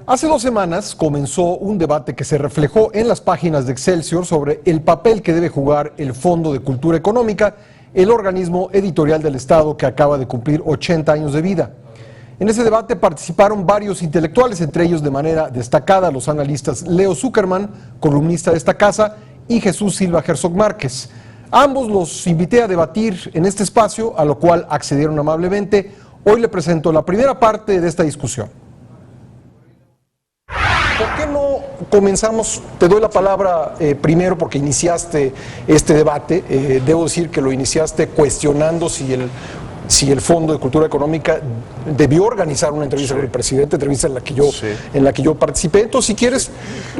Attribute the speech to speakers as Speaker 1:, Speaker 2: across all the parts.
Speaker 1: Hace 2 semanas comenzó un debate que se reflejó en las páginas de Excelsior sobre el papel que debe jugar el Fondo de Cultura Económica, el organismo editorial del Estado que acaba de cumplir 80 años de vida. En ese debate participaron varios intelectuales, entre ellos de manera destacada los analistas Leo Zuckerman, columnista de esta casa, y Jesús Silva Herzog Márquez. A ambos los invité a debatir en este espacio, a lo cual accedieron amablemente. Hoy le presento la primera parte de esta discusión. ¿Por qué no comenzamos? Te doy la palabra primero porque iniciaste este debate. Debo decir que lo iniciaste cuestionando si el Fondo de Cultura Económica debió organizar una entrevista con el presidente, entrevista en la que yo participé. Entonces, si quieres,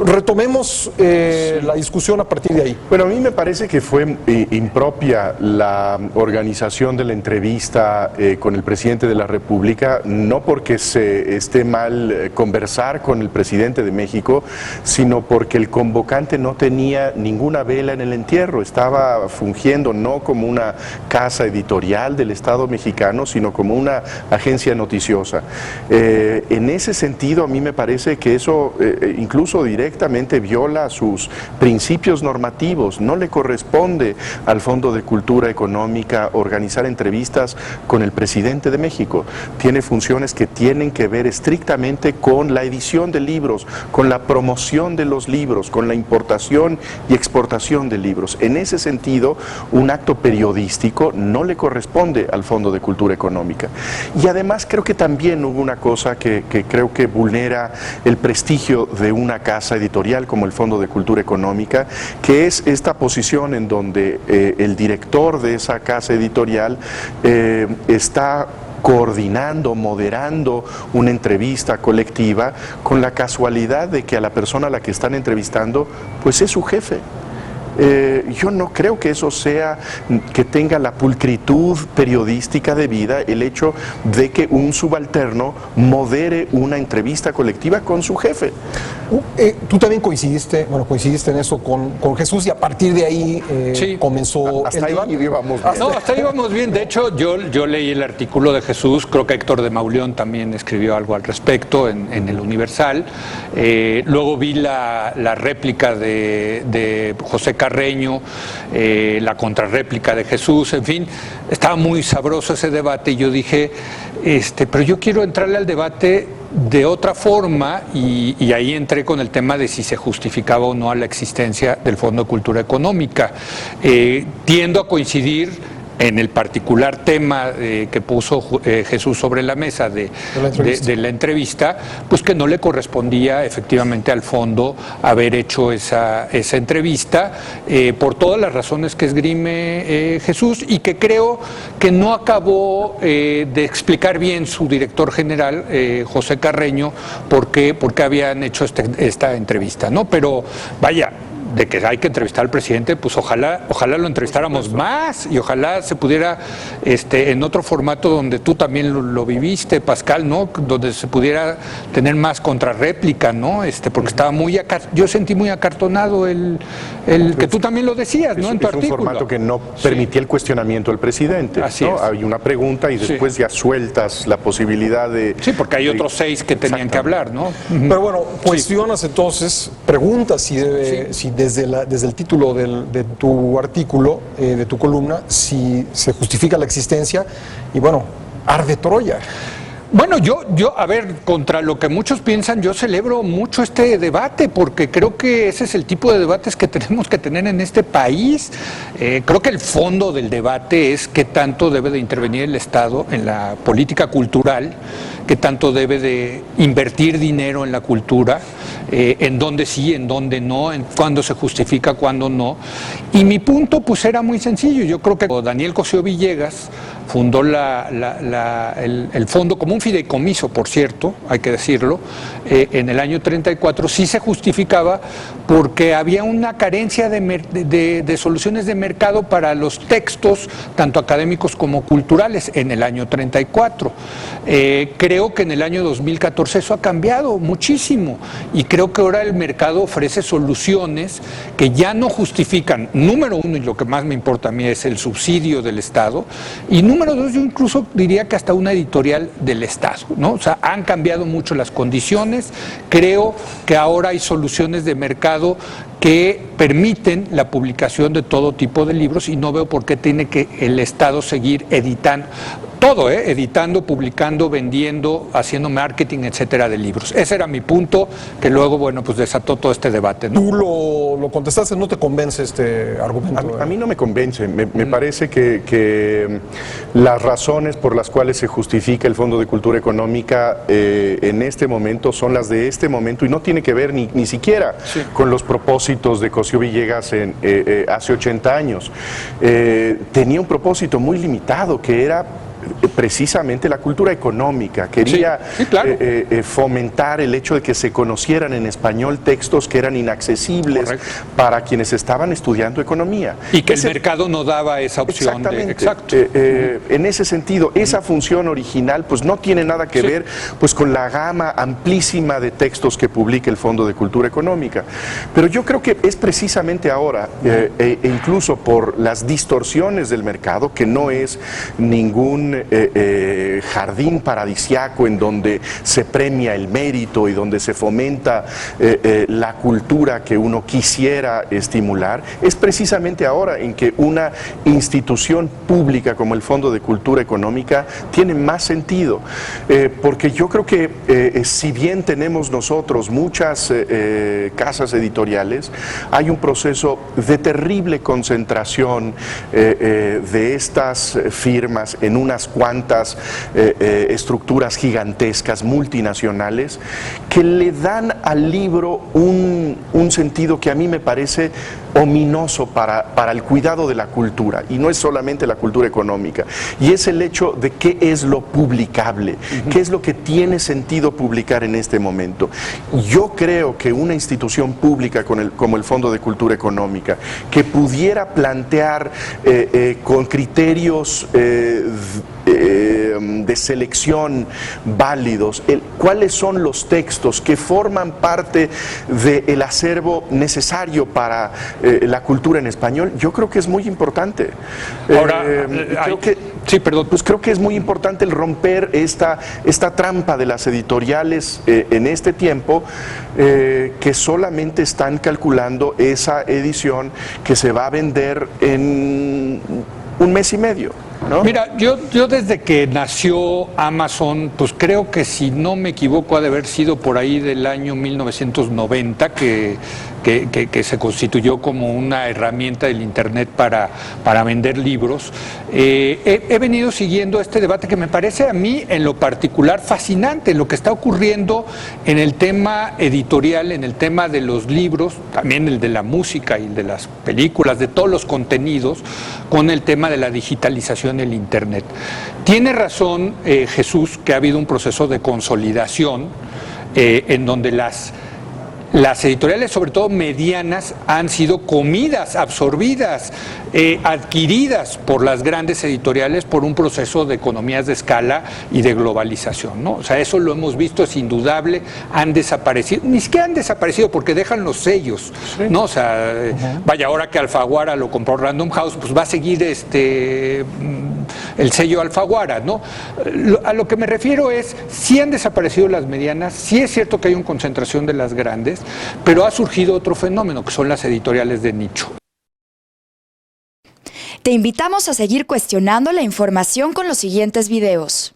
Speaker 1: retomemos la discusión a partir de ahí.
Speaker 2: Bueno, a mí me parece que fue impropia la organización de la entrevista con el presidente de la República, no porque se esté mal conversar con el presidente de México, sino porque el convocante no tenía ninguna vela en el entierro, estaba fungiendo no como una casa editorial del Estado mexicano, sino como una agencia noticiosa. En ese sentido, a mí me parece que eso incluso directamente viola sus principios normativos. No le corresponde al Fondo de Cultura Económica organizar entrevistas con el presidente de México. Tiene funciones que tienen que ver estrictamente con la edición de libros, con la promoción de los libros, con la importación y exportación de libros. En ese sentido, un acto periodístico no le corresponde al Fondo de Cultura Económica. Y además creo que también hubo una cosa que creo que vulnera el prestigio de una casa editorial como el Fondo de Cultura Económica, que es esta posición en donde el director de esa casa editorial está coordinando, moderando una entrevista colectiva con la casualidad de que a la persona a la que están entrevistando pues es su jefe. Yo no creo que eso sea, que tenga la pulcritud periodística debida el hecho de que un subalterno modere una entrevista colectiva con su jefe.
Speaker 1: Tú también coincidiste en eso con Jesús, y a partir de ahí sí, comenzó
Speaker 2: hasta el debate.
Speaker 3: Hasta ahí íbamos bien. De hecho, yo leí el artículo de Jesús, creo que Héctor de Mauleón también escribió algo al respecto en el Universal. Luego vi la réplica de José Carreño, la contrarréplica de Jesús, en fin, estaba muy sabroso ese debate y yo dije, pero yo quiero entrarle al debate de otra forma y ahí entré con el tema de si se justificaba o no la existencia del Fondo de Cultura Económica. Tiendo a coincidir en el particular tema que puso Jesús sobre la mesa de la entrevista, pues que no le correspondía efectivamente al fondo haber hecho esa entrevista, por todas las razones que esgrime Jesús, y que creo que no acabó de explicar bien su director general, José Carreño, por qué habían hecho esta entrevista, ¿no? Pero vaya, de que hay que entrevistar al presidente, pues ojalá lo entrevistáramos más, y ojalá se pudiera en otro formato donde tú también lo viviste, Pascal, ¿no? Donde se pudiera tener más contrarréplica, ¿no? Porque estaba yo sentí muy acartonado el que tú también lo decías, ¿no? En tu artículo.
Speaker 2: Es un formato que no permitía el cuestionamiento al presidente.
Speaker 3: Así
Speaker 2: ¿no?
Speaker 3: es.
Speaker 2: Hay una pregunta y después ya sueltas la posibilidad de...
Speaker 3: Sí, porque hay otros 6 que tenían que hablar, ¿no?
Speaker 1: Pero bueno, cuestionas entonces, preguntas si desde el título de tu artículo, de tu columna, si se justifica la existencia, y bueno, arde Troya.
Speaker 3: Bueno, yo, a ver, contra lo que muchos piensan, yo celebro mucho este debate, porque creo que ese es el tipo de debates que tenemos que tener en este país. Creo que el fondo del debate es qué tanto debe de intervenir el Estado en la política cultural, qué tanto debe de invertir dinero en la cultura, en dónde sí, en dónde no, en cuándo se justifica, cuándo no. Y mi punto pues era muy sencillo. Yo creo que Daniel Cosío Villegas fundó el fondo como un fideicomiso, por cierto, hay que decirlo, en el año 34, sí se justificaba porque había una carencia de soluciones de mercado para los textos, tanto académicos como culturales, en el año 34. Creo que en el año 2014 eso ha cambiado muchísimo, y creo que ahora el mercado ofrece soluciones que ya no justifican, número uno, y lo que más me importa a mí es el subsidio del Estado, y número número dos, yo incluso diría que hasta una editorial del Estado, ¿no? O sea, han cambiado mucho las condiciones. Creo que ahora hay soluciones de mercado que permiten la publicación de todo tipo de libros y no veo por qué tiene que el Estado seguir editando. Todo, editando, publicando, vendiendo, haciendo marketing, etcétera, de libros. Ese era mi punto, que luego, bueno, pues desató todo este debate, ¿no?
Speaker 1: Tú lo contestaste, ¿no te convence este argumento?
Speaker 2: A mí no me convence. Me parece que las razones por las cuales se justifica el Fondo de Cultura Económica en este momento son las de este momento y no tiene que ver ni siquiera con los propósitos de Cosío Villegas hace 80 años. Tenía un propósito muy limitado, que era precisamente la cultura económica. Quería fomentar el hecho de que se conocieran en español textos que eran inaccesibles para quienes estaban estudiando economía.
Speaker 3: Y que el mercado no daba esa opción.
Speaker 2: Exactamente. En ese sentido, esa función original pues no tiene nada que ver pues con la gama amplísima de textos que publica el Fondo de Cultura Económica. Pero yo creo que es precisamente ahora, incluso por las distorsiones del mercado, que no es ningún jardín paradisiaco en donde se premia el mérito y donde se fomenta la cultura que uno quisiera estimular, es precisamente ahora en que una institución pública como el Fondo de Cultura Económica tiene más sentido, porque yo creo que si bien tenemos nosotros muchas casas editoriales, hay un proceso de terrible concentración de estas firmas en unas cuantas estructuras gigantescas, multinacionales, que le dan al libro un sentido que a mí me parece ominoso para el cuidado de la cultura, y no es solamente la cultura económica, y es el hecho de qué es lo publicable, qué es lo que tiene sentido publicar en este momento. Yo creo que una institución pública como el Fondo de Cultura Económica, que pudiera plantear con criterios de selección válidos, cuáles son los textos que forman parte del acervo necesario para la cultura en español, yo creo que es muy importante.
Speaker 3: Ahora,
Speaker 2: creo que es muy importante el romper esta trampa de las editoriales en este tiempo, que solamente están calculando esa edición que se va a vender en un mes y medio, ¿no?
Speaker 3: Mira, yo desde que nació Amazon, pues creo que, si no me equivoco, ha de haber sido por ahí del año 1990 que se constituyó como una herramienta del Internet para vender libros. He venido siguiendo este debate que me parece a mí en lo particular fascinante, lo que está ocurriendo en el tema editorial, en el tema de los libros, también el de la música y el de las películas, de todos los contenidos, con el tema de la digitalización del Internet. Tiene razón Jesús, que ha habido un proceso de consolidación en donde las editoriales, sobre todo medianas, han sido comidas, absorbidas, adquiridas por las grandes editoriales por un proceso de economías de escala y de globalización, ¿no? O sea, eso lo hemos visto, es indudable, han desaparecido, ni siquiera han desaparecido porque dejan los sellos, ¿no? O sea, vaya, ahora que Alfaguara lo compró Random House, pues va a seguir el sello Alfaguara, ¿no? A lo que me refiero es, sí han desaparecido las medianas, sí es cierto que hay una concentración de las grandes, pero ha surgido otro fenómeno, que son las editoriales de nicho.
Speaker 4: Te invitamos a seguir cuestionando la información con los siguientes videos.